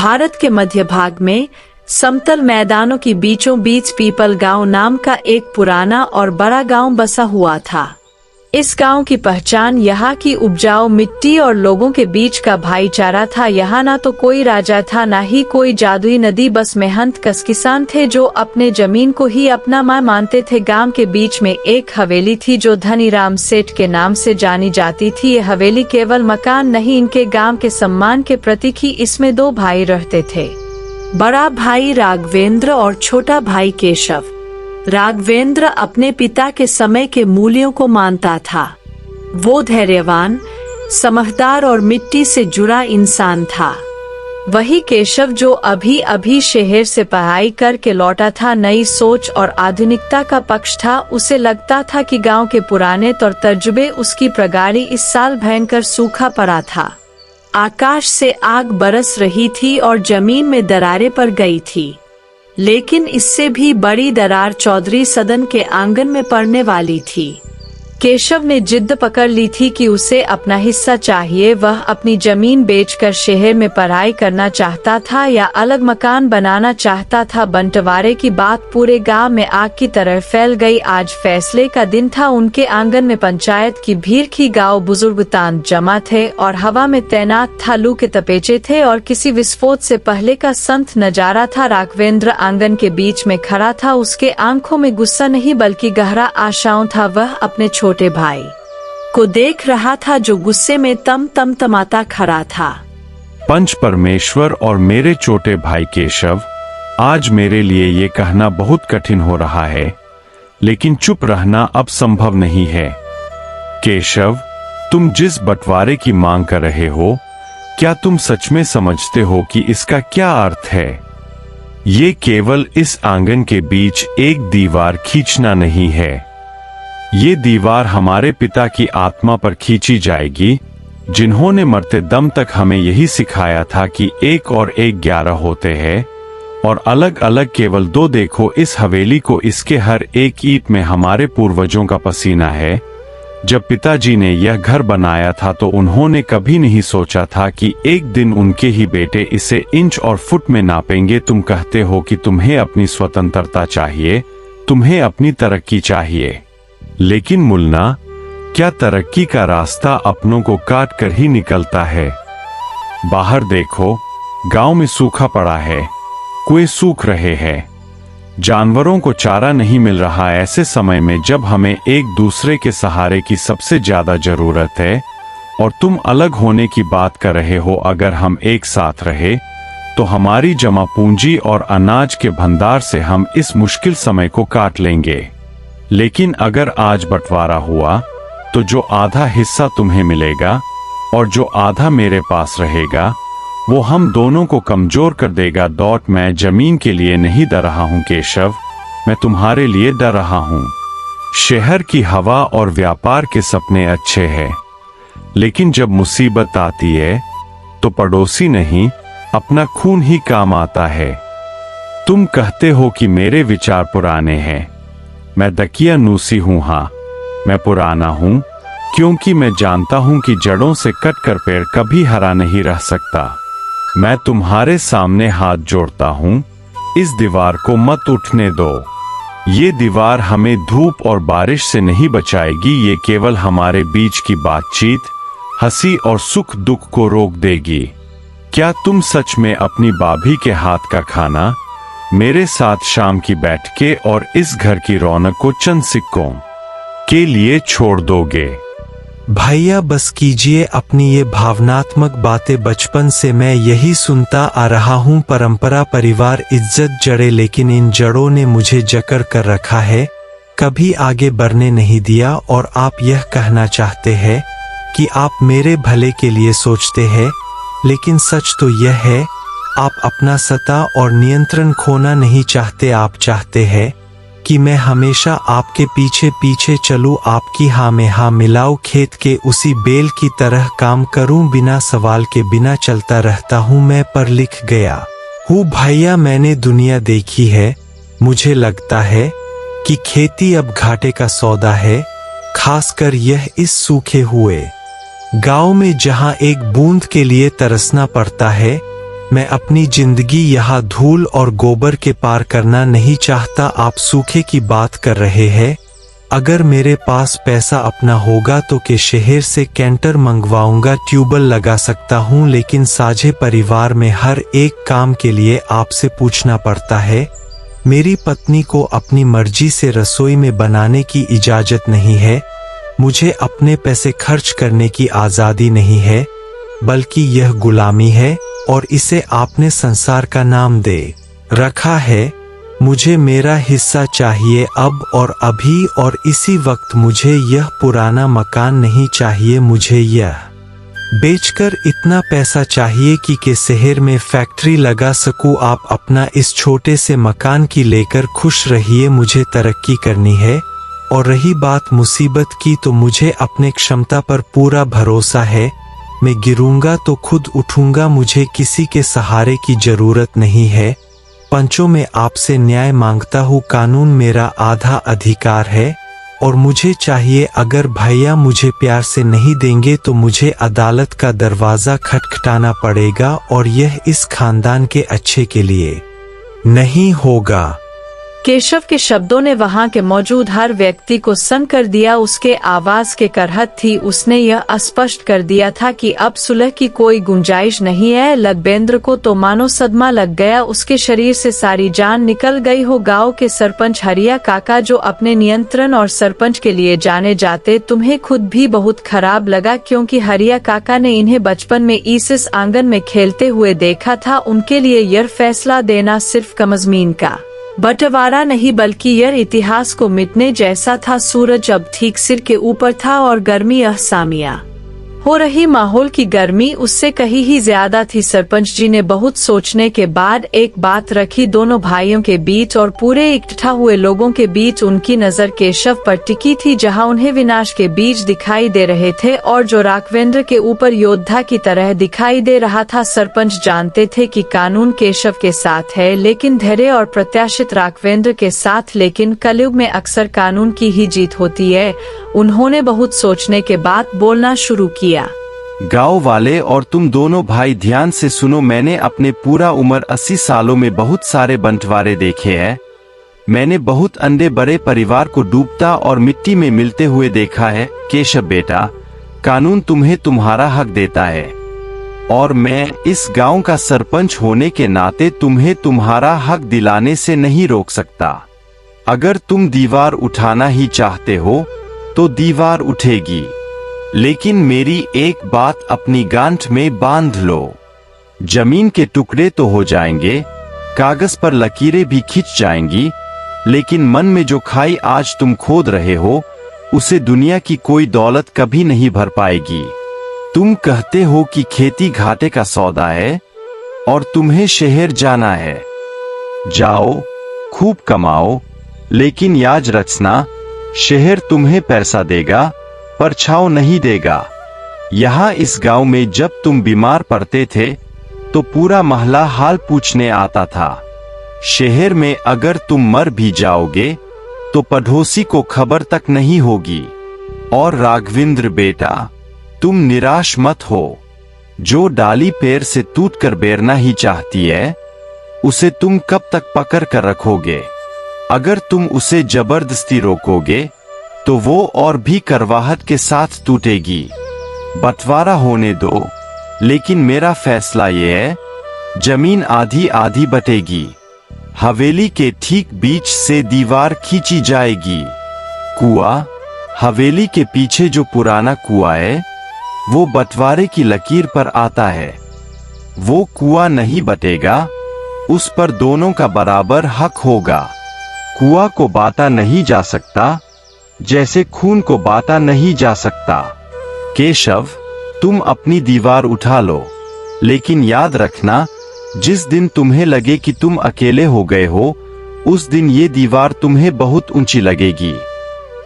भारत के मध्य भाग में समतल मैदानों की बीचों बीच पीपल गांव नाम का एक पुराना और बड़ा गांव बसा हुआ था। इस गांव की पहचान यहाँ की उपजाऊ मिट्टी और लोगों के बीच का भाईचारा था। यहाँ ना तो कोई राजा था, ना ही कोई जादुई नदी, बस मेहनत कश किसान थे जो अपने जमीन को ही अपना मां मानते थे। गांव के बीच में एक हवेली थी जो धनीराम सेठ के नाम से जानी जाती थी। ये हवेली केवल मकान नहीं, इनके गांव के सम्मान के प्रतीक ही। इसमें दो भाई रहते थे, बड़ा भाई राघवेंद्र और छोटा भाई केशव। राघवेंद्र अपने पिता के समय के मूल्यों को मानता था। वो धैर्यवान, समझदार और मिट्टी से जुड़ा इंसान था। वही केशव जो अभी अभी शहर से पढ़ाई करके लौटा था, नई सोच और आधुनिकता का पक्ष था। उसे लगता था कि गांव के पुराने तौर तजुर्बे उसकी प्रगाढ़ी। इस साल भयंकर सूखा पड़ा था। आकाश से आग बरस रही थी और जमीन में दरारें पड़ गई थी, लेकिन इससे भी बड़ी दरार चौधरी सदन के आंगन में पड़ने वाली थी। केशव ने जिद पकड़ ली थी कि उसे अपना हिस्सा चाहिए। वह अपनी जमीन बेचकर शहर में पढ़ाई करना चाहता था या अलग मकान बनाना चाहता था। बंटवारे की बात पूरे गांव में आग की तरह फैल गई। आज फैसले का दिन था। उनके आंगन में पंचायत की भीड़ की, गांव बुजुर्ग तान जमा थे और हवा में तैनात था। लू के तपेचे थे और किसी विस्फोट से पहले का संत नजारा था। राघवेंद्र आंगन के बीच में खड़ा था। उसके आंखों में गुस्सा नहीं बल्कि गहरा आशाओं था। वह अपने छोटे भाई को देख रहा था जो गुस्से में तमाता खड़ा था। पंच परमेश्वर और मेरे छोटे भाई केशव, आज मेरे लिए ये कहना बहुत कठिन हो रहा है, लेकिन चुप रहना अब संभव नहीं है। केशव, तुम जिस बंटवारे की मांग कर रहे हो, क्या तुम सच में समझते हो कि इसका क्या अर्थ है? ये केवल इस आंगन के बीच एक दीवार खींचना नहीं है। ये दीवार हमारे पिता की आत्मा पर खींची जाएगी, जिन्होंने मरते दम तक हमें यही सिखाया था कि 1 और 1 11 होते हैं और अलग अलग केवल 2। देखो इस हवेली को, इसके हर एक ईंट में हमारे पूर्वजों का पसीना है। जब पिताजी ने यह घर बनाया था तो उन्होंने कभी नहीं सोचा था कि एक दिन उनके ही बेटे इसे इंच और फुट में नापेंगे। तुम कहते हो कि तुम्हें अपनी स्वतंत्रता चाहिए, तुम्हें अपनी तरक्की चाहिए, लेकिन मुन्ना, क्या तरक्की का रास्ता अपनों को काट कर ही निकलता है? बाहर देखो, गांव में सूखा पड़ा है, कुएं सूख रहे हैं, जानवरों को चारा नहीं मिल रहा। ऐसे समय में जब हमें एक दूसरे के सहारे की सबसे ज्यादा जरूरत है और तुम अलग होने की बात कर रहे हो। अगर हम एक साथ रहे तो हमारी जमा पूंजी और अनाज के भंडार से हम इस मुश्किल समय को काट लेंगे। लेकिन अगर आज बंटवारा हुआ तो जो आधा हिस्सा तुम्हें मिलेगा और जो आधा मेरे पास रहेगा, वो हम दोनों को कमजोर कर देगा। मैं जमीन के लिए नहीं डर रहा हूं केशव, मैं तुम्हारे लिए डर रहा हूं। शहर की हवा और व्यापार के सपने अच्छे हैं, लेकिन जब मुसीबत आती है तो पड़ोसी नहीं, अपना खून ही काम आता है। तुम कहते हो कि मेरे विचार पुराने हैं। मैं दकियानूसी हूं। हाँ, मैं पुराना हूं, क्योंकि मैं जानता हूं कि जड़ों से कटकर पेड़ कभी हरा नहीं रह सकता। मैं तुम्हारे सामने हाथ जोड़ता हूं, इस दीवार को मत उठने दो। ये दीवार हमें धूप और बारिश से नहीं बचाएगी, ये केवल हमारे बीच की बातचीत, हंसी और सुख दुख को रोक देगी। क्या तुम सच में अपनी भाभी के हाथ का खाना मेरे साथ शाम की बैठके और इस घर की रौनक को चंद सिक्कों के लिए छोड़ दोगे? भैया बस कीजिए अपनी ये भावनात्मक बातें। बचपन से मैं यही सुनता आ रहा हूँ, परंपरा, परिवार, इज्जत, जड़ें। लेकिन इन जड़ों ने मुझे जकड़ कर रखा है, कभी आगे बढ़ने नहीं दिया। और आप यह कहना चाहते हैं कि आप मेरे भले के लिए सोचते हैं, लेकिन सच तो यह है, आप अपना सत्ता और नियंत्रण खोना नहीं चाहते। आप चाहते हैं कि मैं हमेशा आपके पीछे पीछे चलूं, आपकी हाँ में हाँ मिलाऊं, खेत के उसी बेल की तरह काम करूं, बिना सवाल के बिना चलता रहता हूं मैं। पर लिख गया हूँ भैया, मैंने दुनिया देखी है। मुझे लगता है कि खेती अब घाटे का सौदा है, खासकर यह इस सूखे हुए गांव में, जहां एक बूंद के लिए तरसना पड़ता है। मैं अपनी जिंदगी यहाँ धूल और गोबर के पार करना नहीं चाहता। आप सूखे की बात कर रहे हैं। अगर मेरे पास पैसा अपना होगा तो के शहर से कैंटर मंगवाऊंगा, ट्यूबवेल लगा सकता हूँ, लेकिन साझे परिवार में हर एक काम के लिए आपसे पूछना पड़ता है। मेरी पत्नी को अपनी मर्जी से रसोई में बनाने की इजाजत नहीं है। मुझे अपने पैसे खर्च करने की आज़ादी नहीं है, बल्कि यह गुलामी है और इसे आपने संसार का नाम दे रखा है। मुझे मेरा हिस्सा चाहिए अब और अभी, और इसी वक्त मुझे यह पुराना मकान नहीं चाहिए। मुझे यह बेचकर इतना पैसा चाहिए कि के शहर में फैक्ट्री लगा सकूं। आप अपना इस छोटे से मकान की लेकर खुश रहिए, मुझे तरक्की करनी है। और रही बात मुसीबत की, तो मुझे अपने क्षमता पर पूरा भरोसा है। मैं गिरूंगा तो खुद उठूंगा, मुझे किसी के सहारे की जरूरत नहीं है। पंचों में आपसे न्याय मांगता हूँ, कानून मेरा आधा अधिकार है और मुझे चाहिए। अगर भैया मुझे प्यार से नहीं देंगे तो मुझे अदालत का दरवाजा खटखटाना पड़ेगा, और यह इस खानदान के अच्छे के लिए नहीं होगा। केशव के शब्दों ने वहां के मौजूद हर व्यक्ति को सन्न कर दिया। उसके आवाज के करहत थी। उसने यह स्पष्ट कर दिया था कि अब सुलह की कोई गुंजाइश नहीं है। लखबेंद्र को तो मानो सदमा लग गया, उसके शरीर से सारी जान निकल गई हो। गांव के सरपंच हरिया काका, जो अपने नियंत्रण और सरपंच के लिए जाने जाते, तुम्हें खुद भी बहुत खराब लगा, क्योंकि हरिया काका ने इन्हें बचपन में इस आंगन में खेलते हुए देखा था। उनके लिए यह फैसला देना सिर्फ कमजमीन का बंटवारा नहीं, बल्कि यह इतिहास को मिटने जैसा था। सूरज अब ठीक सिर के ऊपर था और गर्मी अहसामिया हो रही। माहौल की गर्मी उससे कहीं ही ज्यादा थी। सरपंच जी ने बहुत सोचने के बाद एक बात रखी। दोनों भाइयों के बीच और पूरे इकट्ठा हुए लोगों के बीच उनकी नजर केशव पर टिकी थी, जहां उन्हें विनाश के बीज दिखाई दे रहे थे और जो राघवेंद्र के ऊपर योद्धा की तरह दिखाई दे रहा था। सरपंच जानते थे कि कानून केशव के साथ है, लेकिन धैर्य और प्रत्याशित राघवेंद्र के साथ। लेकिन कलयुग में अक्सर कानून की ही जीत होती है। उन्होंने बहुत सोचने के बाद बोलना शुरू किया। गांव वाले और तुम दोनों भाई ध्यान से सुनो। मैंने अपने पूरा उम्र 80 सालों में बहुत सारे बंटवारे देखे हैं। मैंने बहुत अंधे बड़े परिवार को डूबता और मिट्टी में मिलते हुए देखा है। केशव बेटा, कानून तुम्हें तुम्हारा हक देता है और मैं इस गांव का सरपंच होने के नाते तुम्हें तुम्हारा हक दिलाने से नहीं रोक सकता। अगर तुम दीवार उठाना ही चाहते हो तो दीवार उठेगी, लेकिन मेरी एक बात अपनी गांठ में बांध लो। जमीन के टुकड़े तो हो जाएंगे, कागज पर लकीरें भी खिंच जाएंगी, लेकिन मन में जो खाई आज तुम खोद रहे हो, उसे दुनिया की कोई दौलत कभी नहीं भर पाएगी। तुम कहते हो कि खेती घाटे का सौदा है और तुम्हें शहर जाना है। जाओ, खूब कमाओ, लेकिन याद रखना, शहर तुम्हें पैसा देगा पर छांव नहीं देगा। यहाँ इस गांव में जब तुम बीमार पड़ते थे तो पूरा मोहल्ला हाल पूछने आता था। शहर में अगर तुम मर भी जाओगे तो पड़ोसी को खबर तक नहीं होगी। और राघवेंद्र बेटा, तुम निराश मत हो। जो डाली पैर से टूटकर बेरना ही चाहती है, उसे तुम कब तक पकड़ कर रखोगे? अगर तुम उसे जबरदस्ती रोकोगे तो वो और भी करवाहट के साथ टूटेगी। बंटवारा होने दो, लेकिन मेरा फैसला ये है, जमीन आधी आधी बटेगी। हवेली के ठीक बीच से दीवार खींची जाएगी। कुआं, हवेली के पीछे जो पुराना कुआं है, वो बंटवारे की लकीर पर आता है। वो कुआं नहीं बटेगा, उस पर दोनों का बराबर हक होगा। कुआं को बांटा नहीं जा सकता, जैसे खून को बांटा नहीं जा सकता। केशव, तुम अपनी दीवार उठा लो, लेकिन याद रखना, जिस दिन तुम्हें लगे कि तुम अकेले हो गए हो, उस दिन ये दीवार तुम्हें बहुत ऊंची लगेगी।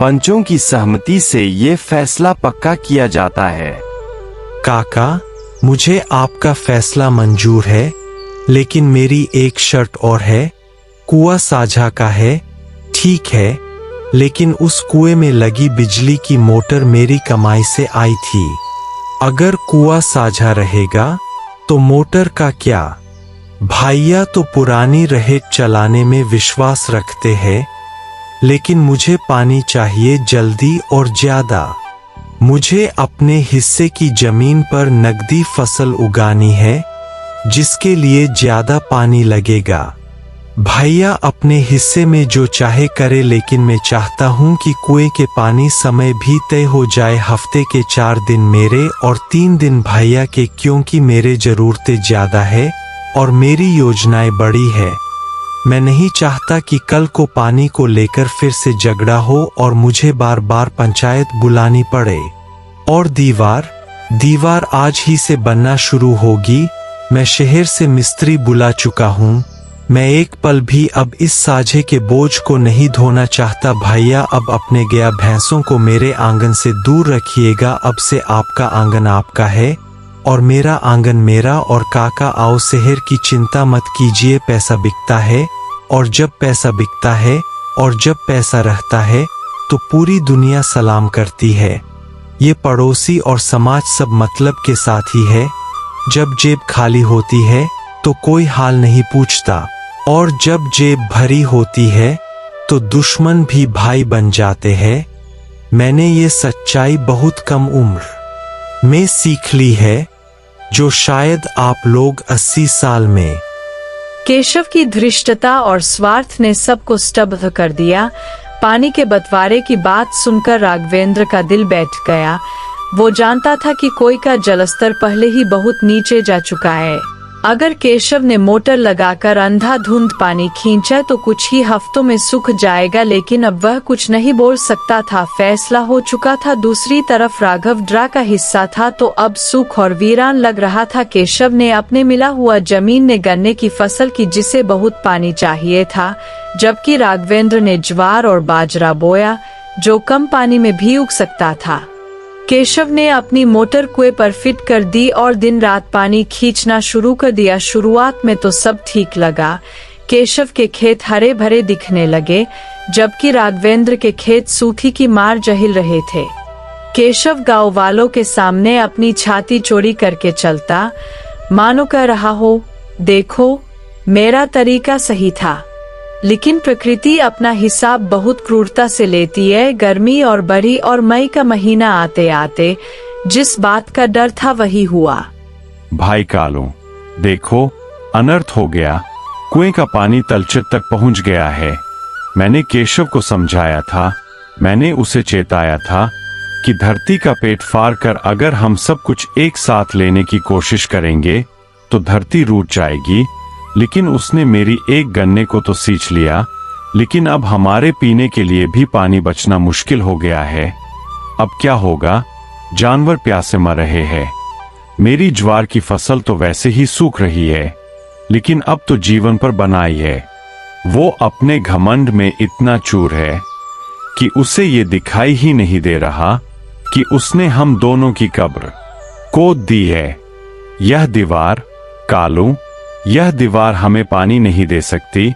पंचों की सहमति से ये फैसला पक्का किया जाता है। काका, मुझे आपका फैसला मंजूर है, लेकिन मेरी एक शर्त और है। कुआं साझा का है, ठीक है, लेकिन उस कुएं में लगी बिजली की मोटर मेरी कमाई से आई थी। अगर कुआं साझा रहेगा तो मोटर का क्या? भैया तो पुरानी रहेट चलाने में विश्वास रखते हैं, लेकिन मुझे पानी चाहिए जल्दी और ज्यादा। मुझे अपने हिस्से की जमीन पर नकदी फसल उगानी है, जिसके लिए ज्यादा पानी लगेगा। भैया अपने हिस्से में जो चाहे करे, लेकिन मैं चाहता हूँ कि कुएं के पानी समय भी तय हो जाए। हफ्ते के 4 दिन मेरे और 3 दिन भैया के, क्योंकि मेरे जरूरतें ज्यादा है और मेरी योजनाएं बड़ी है। मैं नहीं चाहता कि कल को पानी को लेकर फिर से झगड़ा हो और मुझे बार बार पंचायत बुलानी पड़े। और दीवार आज ही से बनना शुरू होगी। मैं शहर से मिस्त्री बुला चुका हूँ। मैं एक पल भी अब इस साझे के बोझ को नहीं ढोना चाहता। भैया अब अपने गया भैंसों को मेरे आंगन से दूर रखिएगा। अब से आपका आंगन आपका है और मेरा आंगन मेरा। और काका आओ, शहर की चिंता मत कीजिए। पैसा बिकता है और जब पैसा बिकता है और जब पैसा रहता है तो पूरी दुनिया सलाम करती है। ये पड़ोसी और समाज सब मतलब के साथ ही है। जब जेब खाली होती है तो कोई हाल नहीं पूछता, और जब जेब भरी होती है तो दुश्मन भी भाई बन जाते हैं। मैंने ये सच्चाई बहुत कम उम्र में सीख ली है, जो शायद आप लोग 80 साल में। केशव की धृष्टता और स्वार्थ ने सबको स्तब्ध कर दिया। पानी के बंटवारे की बात सुनकर राघवेंद्र का दिल बैठ गया। वो जानता था कि कोई का जलस्तर पहले ही बहुत नीचे जा चुका है। अगर केशव ने मोटर लगाकर अंधाधुंध पानी खींचा तो कुछ ही हफ्तों में सूख जाएगा, लेकिन अब वह कुछ नहीं बोल सकता था। फैसला हो चुका था। दूसरी तरफ राघव ड्रा का हिस्सा था तो अब सूख और वीरान लग रहा था। केशव ने अपने मिला हुआ जमीन ने गन्ने की फसल की, जिसे बहुत पानी चाहिए था, जबकि राघवेंद्र ने ज्वार और बाजरा बोया, जो कम पानी में भी उग सकता था। केशव ने अपनी मोटर कुएं पर फिट कर दी और दिन रात पानी खींचना शुरू कर दिया। शुरुआत में तो सब ठीक लगा। केशव के खेत हरे भरे दिखने लगे, जबकि राघवेंद्र के खेत सूखी की मार झेल रहे थे। केशव गांव वालों के सामने अपनी छाती चौड़ी करके चलता, मानो कह रहा हो, देखो मेरा तरीका सही था। लेकिन प्रकृति अपना हिसाब बहुत क्रूरता से लेती है। गर्मी और बड़ी और मई का महीना आते आते जिस बात का डर था वही हुआ। भाई कालू, देखो अनर्थ हो गया। कुएं का पानी तलछट तक पहुंच गया है। मैंने केशव को समझाया था, मैंने उसे चेताया था कि धरती का पेट फाड़ कर अगर हम सब कुछ एक साथ लेने की कोशिश करेंगे तो धरती रूठ जाएगी। लेकिन उसने मेरी एक गन्ने को तो सींच लिया, लेकिन अब हमारे पीने के लिए भी पानी बचना मुश्किल हो गया है। अब क्या होगा? जानवर प्यासे मर रहे हैं। मेरी ज्वार की फसल तो वैसे ही सूख रही है, लेकिन अब तो जीवन पर बनाई है। वो अपने घमंड में इतना चूर है कि उसे ये दिखाई ही नहीं दे रहा कि उसने हम दोनों की कब्र खोद दी है। यह दीवार, कालू, यह दीवार हमें पानी नहीं दे सकती।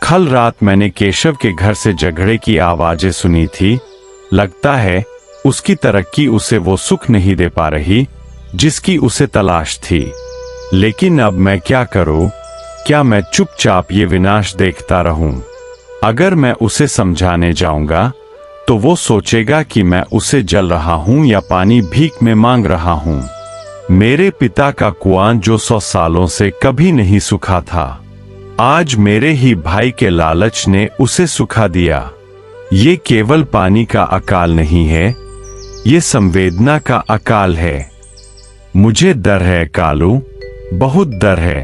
कल रात मैंने केशव के घर से झगड़े की आवाजें सुनी थी। लगता है उसकी तरक्की उसे वो सुख नहीं दे पा रही जिसकी उसे तलाश थी। लेकिन अब मैं क्या करूं? क्या मैं चुपचाप ये विनाश देखता रहूं? अगर मैं उसे समझाने जाऊंगा तो वो सोचेगा कि मैं उसे जल रहा हूं या पानी भीख में मांग रहा हूं। मेरे पिता का कुआं जो 100 सालों से कभी नहीं सूखा था, आज मेरे ही भाई के लालच ने उसे सुखा दिया। ये केवल पानी का अकाल नहीं है, ये संवेदना का अकाल है। मुझे डर है कालू, बहुत डर है।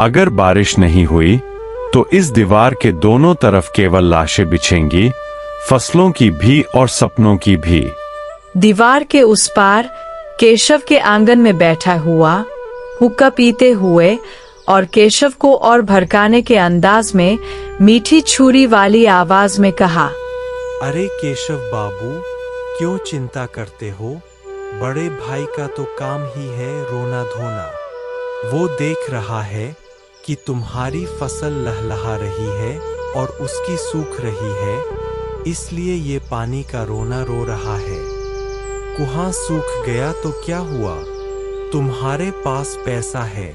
अगर बारिश नहीं हुई तो इस दीवार के दोनों तरफ केवल लाशें बिछेंगी, फसलों की भी और सपनों की भी। दीवार के उस पार केशव के आंगन में बैठा हुआ, हुक्का पीते हुए और केशव को और भड़काने के अंदाज में मीठी छुरी वाली आवाज में कहा, अरे केशव बाबू, क्यों चिंता करते हो? बड़े भाई का तो काम ही है रोना धोना। वो देख रहा है कि तुम्हारी फसल लहलहा रही है और उसकी सूख रही है, इसलिए ये पानी का रोना रो रहा है। कुआं सूख गया तो क्या हुआ? तुम्हारे पास पैसा है,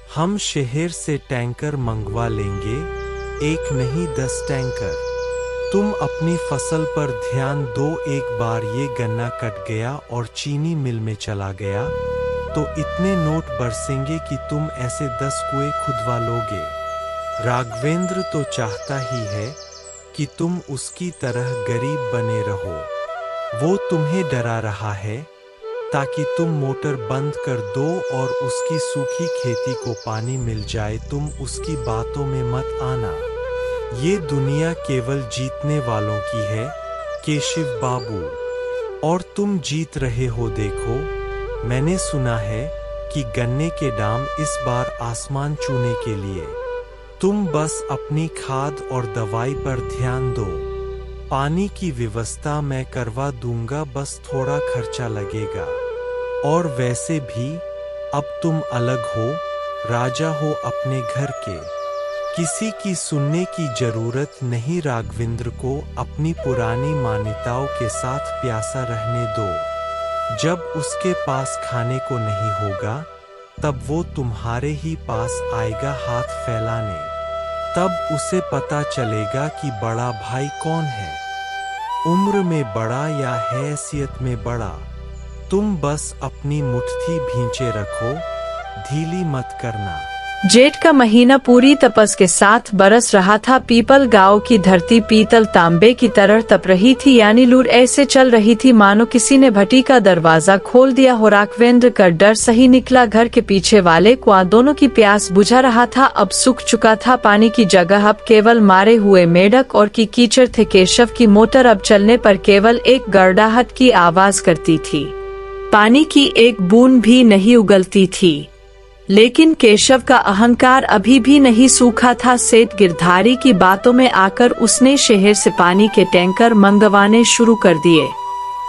हम शहर से टैंकर मंगवा लेंगे, 1 नहीं 10 टैंकर। तुम अपनी फसल पर ध्यान दो। एक बार ये गन्ना कट गया और चीनी मिल में चला गया तो इतने नोट बरसेंगे कि तुम ऐसे 10 कुएं खुदवा लोगे। राघवेंद्र तो चाहता ही है कि तुम उसकी तरह गरीब बने रहो। वो तुम्हें डरा रहा है ताकि तुम मोटर बंद कर दो और उसकी सूखी खेती को पानी मिल जाए। तुम उसकी बातों में मत आना। ये दुनिया केवल जीतने वालों की है केशव बाबू, और तुम जीत रहे हो। देखो, मैंने सुना है कि गन्ने के दाम इस बार आसमान छूने के लिए। तुम बस अपनी खाद और दवाई पर ध्यान दो। पानी की व्यवस्था मैं करवा दूंगा, बस थोड़ा खर्चा लगेगा। और वैसे भी अब तुम अलग हो, राजा हो अपने घर के, किसी की सुनने की जरूरत नहीं। राघवेंद्र को अपनी पुरानी मान्यताओं के साथ प्यासा रहने दो। जब उसके पास खाने को नहीं होगा तब वो तुम्हारे ही पास आएगा हाथ फैलाने। तब उसे पता चलेगा कि बड़ा भाई कौन है, उम्र में बड़ा या हैसियत में बड़ा। तुम बस अपनी मुट्ठी भींचे रखो, ढीली मत करना। जेठ का महीना पूरी तपस के साथ बरस रहा था। पीपल गांव की धरती पीतल तांबे की तरह तप रही थी, यानी लूर ऐसे चल रही थी मानो किसी ने भट्टी का दरवाजा खोल दिया हो। राघवेंद्र का डर सही निकला। घर के पीछे वाले कुआं दोनों की प्यास बुझा रहा था, अब सूख चुका था। पानी की जगह अब केवल मारे हुए मेढक और की कीचड़ थे। केशव की मोटर अब चलने पर केवल एक गड़ाहट की आवाज करती थी, पानी की एक बूंद भी नहीं उगलती थी। लेकिन केशव का अहंकार अभी भी नहीं सूखा था। सेठ गिरधारी की बातों में आकर उसने शहर से पानी के टैंकर मंगवाने शुरू कर दिए।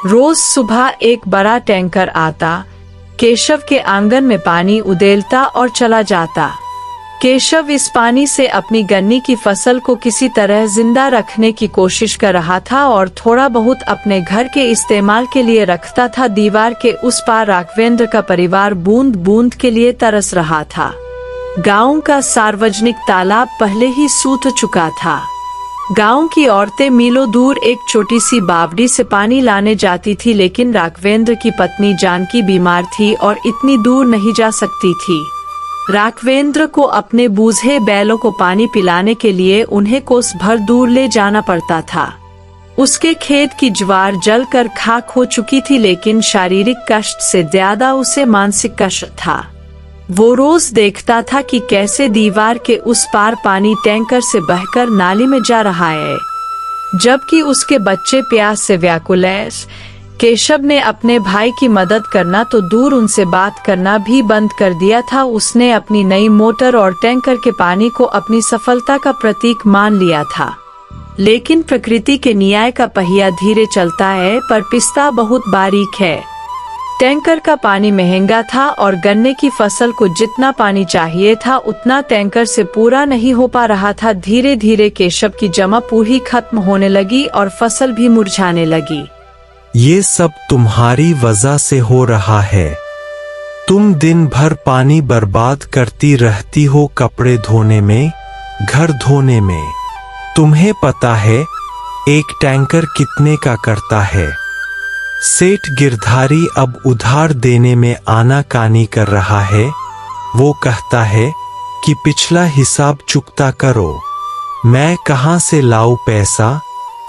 रोज सुबह एक बड़ा टैंकर आता, केशव के आंगन में पानी उदेलता और चला जाता। केशव इस पानी से अपनी गन्ने की फसल को किसी तरह जिंदा रखने की कोशिश कर रहा था और थोड़ा बहुत अपने घर के इस्तेमाल के लिए रखता था। दीवार के उस पार राघवेंद्र का परिवार बूंद बूंद के लिए तरस रहा था। गांव का सार्वजनिक तालाब पहले ही सूख चुका था। गांव की औरतें मीलों दूर एक छोटी सी बावड़ी से पानी लाने जाती थी, लेकिन राघवेंद्र की पत्नी जानकी बीमार थी और इतनी दूर नहीं जा सकती थी। राघवेंद्र को अपने बूझे बैलों को पानी पिलाने के लिए उन्हें कोस भर दूर ले जाना पड़ता था। उसके खेत की ज्वार जलकर खाक हो चुकी थी, लेकिन शारीरिक कष्ट से ज्यादा उसे मानसिक कष्ट था। वो रोज देखता था कि कैसे दीवार के उस पार पानी टैंकर से बहकर नाली में जा रहा है, जबकि उसके बच्चे प्यास से व्याकुल हैं। केशव ने अपने भाई की मदद करना तो दूर, उनसे बात करना भी बंद कर दिया था। उसने अपनी नई मोटर और टैंकर के पानी को अपनी सफलता का प्रतीक मान लिया था। लेकिन प्रकृति के न्याय का पहिया धीरे चलता है पर पिसता बहुत बारीक है। टैंकर का पानी महंगा था और गन्ने की फसल को जितना पानी चाहिए था उतना टैंकर से पूरा नहीं हो पा रहा था। धीरे धीरे केशव की जमा पूरी खत्म होने लगी और फसल भी मुरझाने लगी। ये सब तुम्हारी वजह से हो रहा है। तुम दिन भर पानी बर्बाद करती रहती हो, कपड़े धोने में, घर धोने में। तुम्हें पता है एक टैंकर कितने का करता है? सेठ गिरधारी अब उधार देने में आनाकानी कर रहा है। वो कहता है कि पिछला हिसाब चुकता करो। मैं कहां से लाऊं पैसा?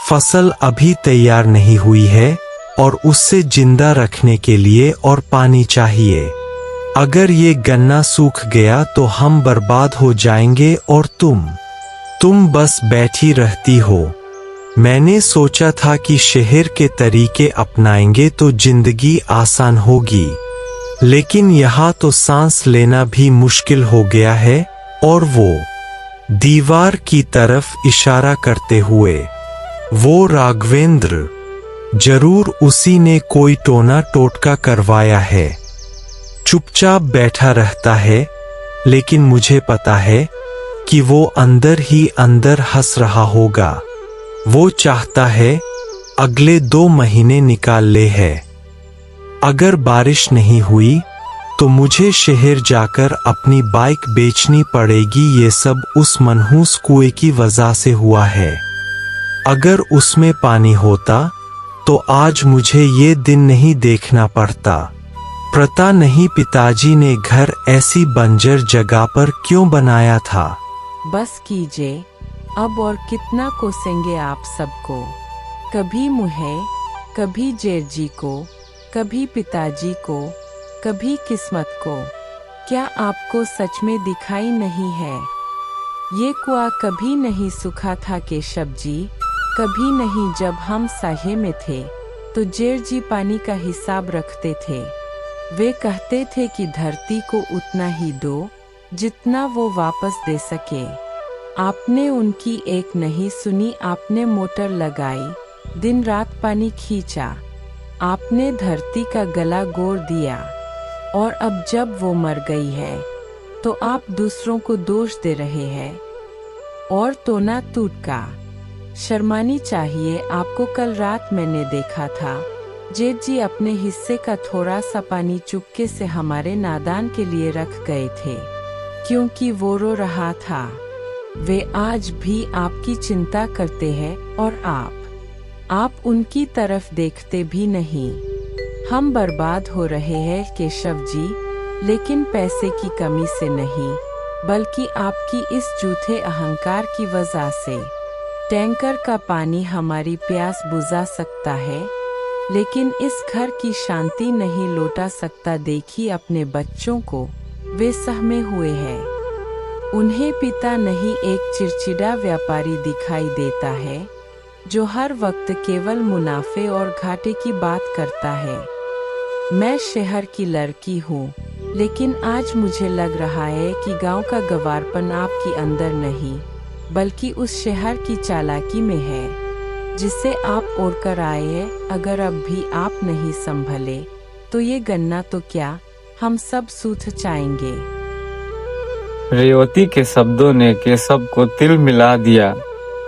फसल अभी तैयार नहीं हुई है और उससे जिंदा रखने के लिए और पानी चाहिए। अगर ये गन्ना सूख गया तो हम बर्बाद हो जाएंगे और तुम बस बैठी रहती हो। मैंने सोचा था कि शहर के तरीके अपनाएंगे तो जिंदगी आसान होगी, लेकिन यहाँ तो सांस लेना भी मुश्किल हो गया है। और वो दीवार की तरफ इशारा करते हुए, वो राघवेंद्र, जरूर उसी ने कोई टोना टोटका करवाया है। चुपचाप बैठा रहता है, लेकिन मुझे पता है कि वो अंदर ही अंदर हंस रहा होगा। वो चाहता है अगले 2 महीने निकाल ले है। अगर बारिश नहीं हुई तो मुझे शहर जाकर अपनी बाइक बेचनी पड़ेगी। ये सब उस मनहूस कुएं की वजह से हुआ है। अगर उसमें पानी होता तो आज मुझे ये दिन नहीं देखना पड़ता। पता नहीं पिताजी ने घर ऐसी बंजर जगह पर क्यों बनाया था। बस कीजिए, अब और कितना कोसेंगे आप सबको। कभी मुझे, कभी जेरजी को, कभी पिताजी को, कभी किस्मत को। क्या आपको सच में दिखाई नहीं है? ये कुआं कभी नहीं सूखा था केशव जी, कभी नहीं। जब हम साहे में थे तो जेरजी पानी का हिसाब रखते थे। वे कहते थे कि धरती को उतना ही दो जितना वो वापस दे सके। आपने उनकी एक नहीं सुनी। आपने मोटर लगाई, दिन रात पानी खींचा, आपने धरती का गला गोड़ दिया। और अब जब वो मर गई है तो आप दूसरों को दोष दे रहे हैं। और टोना टूट का शर्मानी चाहिए आपको। कल रात मैंने देखा था जेठ जी अपने हिस्से का थोड़ा सा पानी चुपके से हमारे नादान के लिए रख गए थे, क्योंकि वो रो रहा था। वे आज भी आपकी चिंता करते हैं और आप उनकी तरफ देखते भी नहीं। हम बर्बाद हो रहे हैं केशव जी, लेकिन पैसे की कमी से नहीं, बल्कि आपकी इस झूठे अहंकार की वजह से। टैंकर का पानी हमारी प्यास बुझा सकता है, लेकिन इस घर की शांति नहीं लौटा सकता। देखिए अपने बच्चों को, वे सहमे हुए हैं। उन्हें पिता नहीं, एक चिड़चिड़ा व्यापारी दिखाई देता है जो हर वक्त केवल मुनाफे और घाटे की बात करता है। मैं शहर की लड़की हूँ, लेकिन आज मुझे लग रहा है कि गांव का गंवारपन आपके अंदर नहीं, बल्कि उस शहर की चालाकी में है जिसे आप ओढ़ कर आए हैं। अगर अब भी आप नहीं संभले तो ये गन्ना तो क्या, हम सब सूख जाएंगे। रेवती के शब्दों ने केशव को तिल मिला दिया।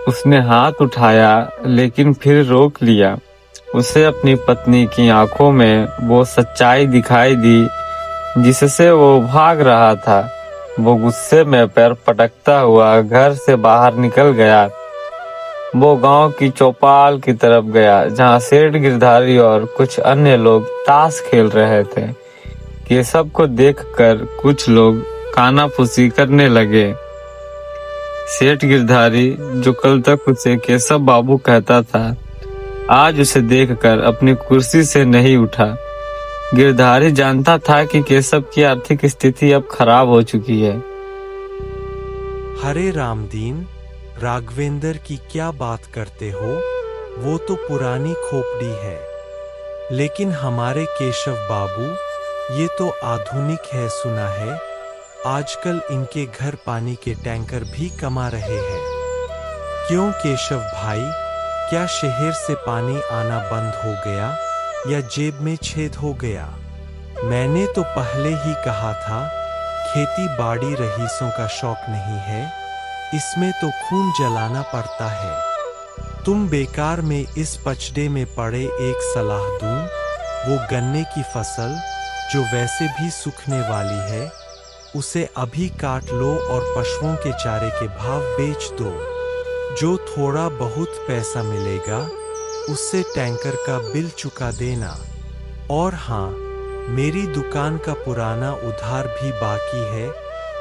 उसने हाथ उठाया लेकिन फिर रोक लिया। उसे अपनी पत्नी की आंखों में वो सच्चाई दिखाई दी जिससे वो भाग रहा था। वो गुस्से में पैर पटकता हुआ घर से बाहर निकल गया। वो गांव की चौपाल की तरफ गया जहां सेठ गिरधारी और कुछ अन्य लोग ताश खेल रहे थे। केशव को देखकर कुछ लोग कानाफूसी करने लगे। सेठ गिरधारी, जो कल तक उसे केशव बाबू कहता था, आज उसे देखकर अपनी कुर्सी से नहीं उठा। गिरधारी जानता था कि केशव की आर्थिक स्थिति अब खराब हो चुकी है। हरे रामदीन, राघवेंद्र की क्या बात करते हो? वो तो पुरानी खोपड़ी है। लेकिन हमारे केशव बाबू, ये तो आधुनिक है। सुना है आजकल इनके घर पानी के टैंकर भी कमा रहे हैं। क्यों केशव भाई, क्या शहर से पानी आना बंद हो गया या जेब में छेद हो गया? मैंने तो पहले ही कहा था, खेती बाड़ी रईसों का शौक नहीं है, इसमें तो खून जलाना पड़ता है। तुम बेकार में इस पचड़े में पड़े। एक सलाह दूं, वो गन्ने की फसल जो वैसे भी सूखने वाली है, उसे अभी काट लो और पशुओं के चारे के भाव बेच दो। जो थोड़ा बहुत पैसा मिलेगा उससे टैंकर का बिल चुका देना। और हाँ, मेरी दुकान का पुराना उधार भी बाकी है।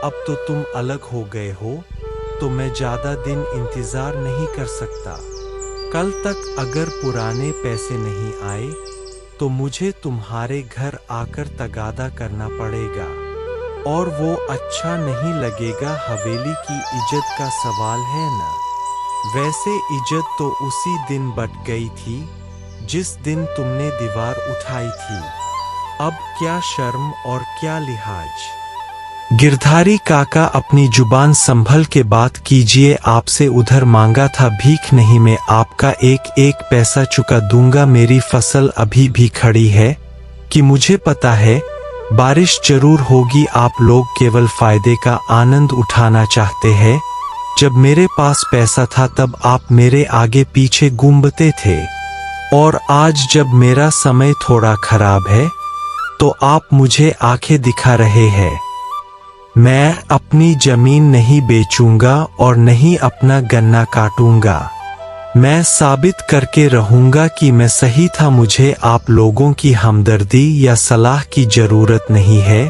अब तो तुम अलग हो गए हो तो मैं ज्यादा दिन इंतजार नहीं कर सकता। कल तक अगर पुराने पैसे नहीं आए तो मुझे तुम्हारे घर आकर तगादा करना पड़ेगा, और वो अच्छा नहीं लगेगा। हवेली की इज्जत का सवाल है ना। वैसे इज्जत तो उसी दिन बट गई थी जिस दिन तुमने दीवार उठाई थी। अब क्या शर्म और क्या लिहाज। गिरधारी काका, अपनी जुबान संभल के बात कीजिए। आपसे उधर मांगा था भीख नहीं, मैं आपका एक एक पैसा चुका दूंगा। मेरी फसल अभी भी खड़ी है कि मुझे पता है बारिश जरूर होगी। आप लोग केवल फायदे का आनंद उठाना चाहते हैं। जब मेरे पास पैसा था तब आप मेरे आगे पीछे घूमते थे, और आज जब मेरा समय थोड़ा खराब है तो आप मुझे आंखें दिखा रहे हैं। मैं अपनी जमीन नहीं बेचूंगा और नहीं अपना गन्ना काटूंगा। मैं साबित करके रहूंगा कि मैं सही था। मुझे आप लोगों की हमदर्दी या सलाह की जरूरत नहीं है।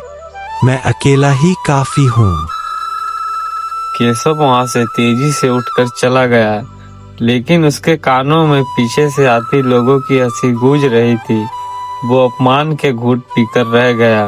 मैं अकेला ही काफी हूँ। केशव वहां से तेजी से उठकर चला गया, लेकिन उसके कानों में पीछे से आती लोगों की हंसी गूंज रही थी। वो अपमान के घूंट पीकर रह गया।